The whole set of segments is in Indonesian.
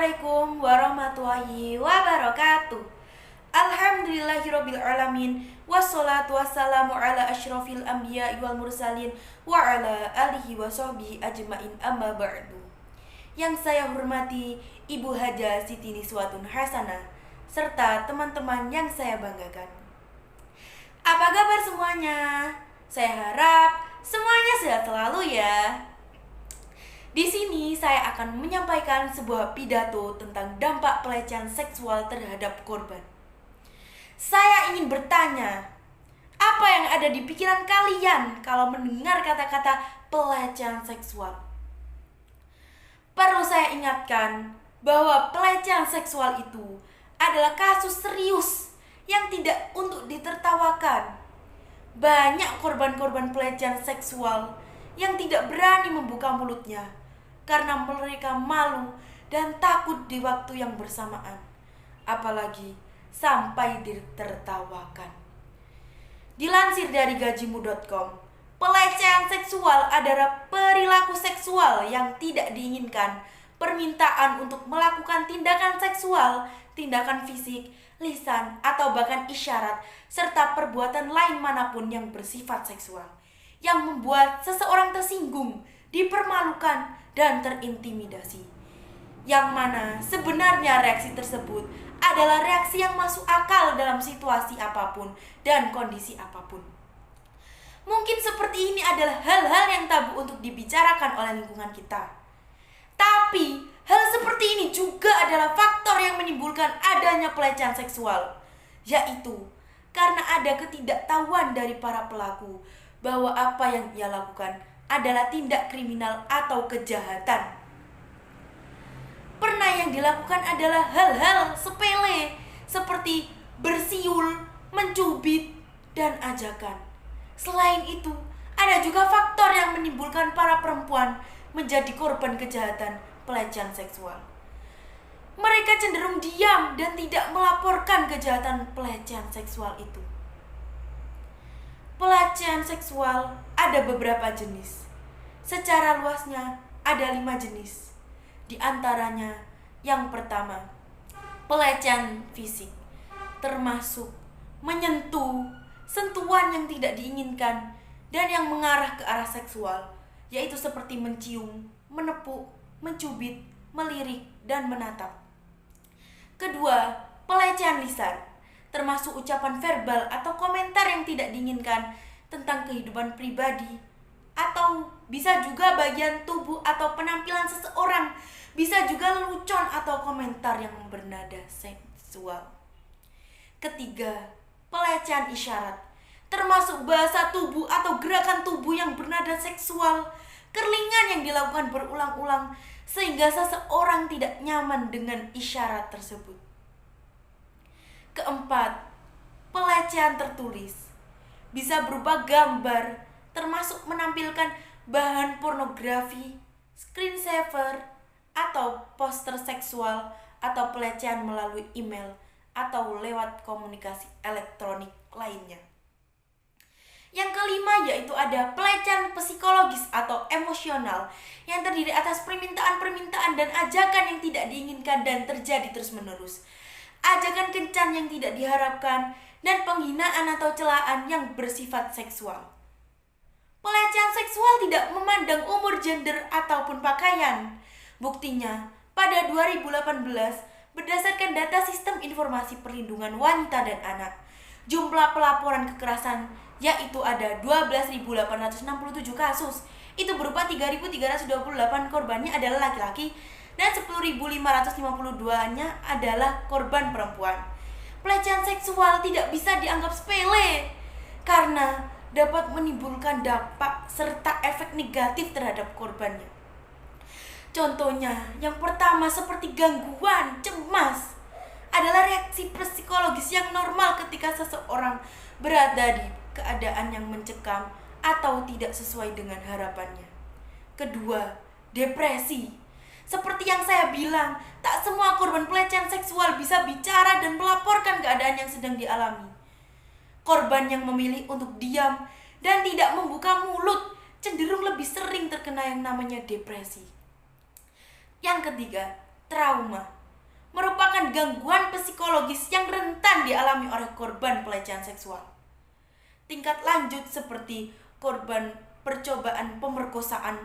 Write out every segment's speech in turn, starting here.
Assalamualaikum warahmatullahi wabarakatuh. Alhamdulillahirrabbilalamin. Wassalatu wassalamu ala asyrafil anbiya wal mursalin wa ala alihi wa sahbihi ajmain amma ba'du. Yang saya hormati Ibu Haja Siti Niswatun Hasanah serta teman-teman yang saya banggakan. Apa kabar semuanya? Saya harap semuanya sehat selalu ya. Di sini saya akan menyampaikan sebuah pidato tentang dampak pelecehan seksual terhadap korban. Saya ingin bertanya, apa yang ada di pikiran kalian kalau mendengar kata-kata pelecehan seksual? Perlu saya ingatkan bahwa pelecehan seksual itu adalah kasus serius yang tidak untuk ditertawakan. Banyak korban-korban pelecehan seksual yang tidak berani membuka mulutnya karena mereka malu dan takut di waktu yang bersamaan, apalagi sampai ditertawakan. Dilansir dari gajimu.com, pelecehan seksual adalah perilaku seksual yang tidak diinginkan, permintaan untuk melakukan tindakan seksual, tindakan fisik, lisan, atau bahkan isyarat, serta perbuatan lain manapun yang bersifat seksual, yang membuat seseorang tersinggung, dipermalukan, dan terintimidasi. Yang mana sebenarnya reaksi tersebut adalah reaksi yang masuk akal dalam situasi apapun dan kondisi apapun. Mungkin seperti ini adalah hal-hal yang tabu untuk dibicarakan oleh lingkungan kita. Tapi hal seperti ini juga adalah faktor yang menimbulkan adanya pelecehan seksual, yaitu karena ada ketidaktahuan dari para pelaku bahwa apa yang ia lakukan adalah tindak kriminal atau kejahatan. Pernah yang dilakukan adalah hal-hal sepele seperti bersiul, mencubit, dan ajakan. Selain itu, ada juga faktor yang menimbulkan para perempuan menjadi korban kejahatan pelecehan seksual. Mereka cenderung diam dan tidak melaporkan kejahatan pelecehan seksual itu. Pelecehan seksual ada beberapa jenis. Secara luasnya ada 5 jenis. Di antaranya yang pertama, pelecehan fisik, termasuk menyentuh, sentuhan yang tidak diinginkan dan yang mengarah ke arah seksual, yaitu seperti mencium, menepuk, mencubit, melirik, dan menatap. Kedua, pelecehan lisan, termasuk ucapan verbal atau komentar yang tidak diinginkan tentang kehidupan pribadi, atau bisa juga bagian tubuh atau penampilan seseorang, bisa juga lelucon atau komentar yang bernada seksual. Ketiga, pelecehan isyarat, termasuk bahasa tubuh atau gerakan tubuh yang bernada seksual, kerlingan yang dilakukan berulang-ulang sehingga seseorang tidak nyaman dengan isyarat tersebut. Keempat, pelecehan tertulis, bisa berupa gambar, termasuk menampilkan bahan pornografi, screensaver, atau poster seksual, atau pelecehan melalui email atau lewat komunikasi elektronik lainnya. Yang kelima yaitu ada pelecehan psikologis atau emosional yang terdiri atas permintaan-permintaan dan ajakan yang tidak diinginkan dan terjadi terus-menerus. Ajakan kencan yang tidak diharapkan dan penghinaan atau celaan yang bersifat seksual. Pelecehan seksual tidak memandang umur, gender, ataupun pakaian. Buktinya, pada 2018, berdasarkan data Sistem Informasi Perlindungan Wanita dan Anak, jumlah pelaporan kekerasan yaitu ada 12.867 kasus. Itu berupa 3.328 korbannya adalah laki-laki dan 10.552-nya adalah korban perempuan. Pelecehan seksual tidak bisa dianggap sepele karena dapat menimbulkan dampak serta efek negatif terhadap korbannya. Contohnya, yang pertama seperti gangguan, cemas, adalah reaksi psikologis yang normal ketika seseorang berada di keadaan yang mencekam atau tidak sesuai dengan harapannya. Kedua, depresi. Seperti yang saya bilang, tak semua korban pelecehan seksual bisa bicara dan melaporkan keadaan yang sedang dialami. Korban yang memilih untuk diam dan tidak membuka mulut cenderung lebih sering terkena yang namanya depresi. Yang ketiga, trauma merupakan gangguan psikologis yang rentan dialami oleh korban pelecehan seksual. Tingkat lanjut seperti korban percobaan pemerkosaan.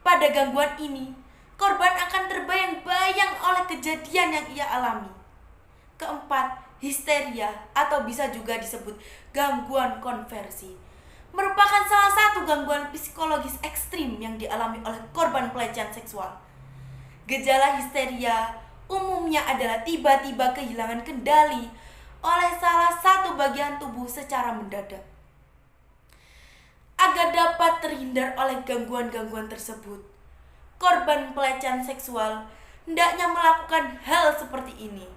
Pada gangguan ini, korban akan terbayang-bayang oleh kejadian yang ia alami. Keempat, histeria atau bisa juga disebut gangguan konversi merupakan salah satu gangguan psikologis ekstrim yang dialami oleh korban pelecehan seksual. Gejala histeria umumnya adalah tiba-tiba kehilangan kendali oleh salah satu bagian tubuh secara mendadak. Agar dapat terhindar oleh gangguan-gangguan tersebut, korban pelecehan seksual hendaknya melakukan hal seperti ini.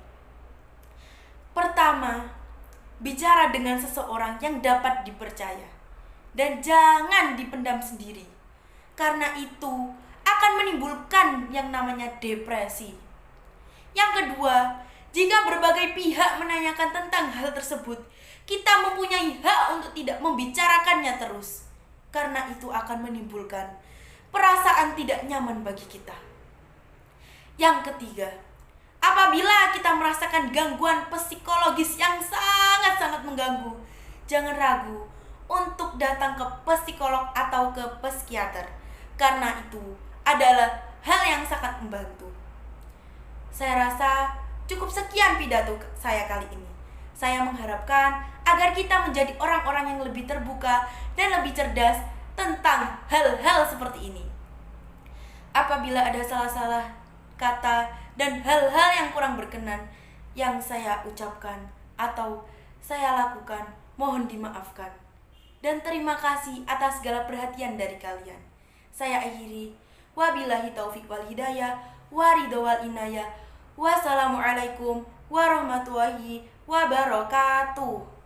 Pertama, bicara dengan seseorang yang dapat dipercaya dan jangan dipendam sendiri, karena itu akan menimbulkan yang namanya depresi. Yang kedua, jika berbagai pihak menanyakan tentang hal tersebut, kita mempunyai hak untuk tidak membicarakannya terus, karena itu akan menimbulkan perasaan tidak nyaman bagi kita. Yang ketiga, apabila kita merasakan gangguan psikologis yang sangat-sangat mengganggu, jangan ragu untuk datang ke psikolog atau ke psikiater, karena itu adalah hal yang sangat membantu. Saya rasa cukup sekian pidato saya kali ini. Saya mengharapkan agar kita menjadi orang-orang yang lebih terbuka dan lebih cerdas tentang hal-hal seperti ini. Apabila ada salah-salah kata dan hal-hal yang kurang berkenan yang saya ucapkan atau saya lakukan, mohon dimaafkan. Dan terima kasih atas segala perhatian dari kalian. Saya akhiri. Wabillahi taufik wal hidayah, waridho wal inayah. Wassalamualaikum warahmatullahi wabarakatuh.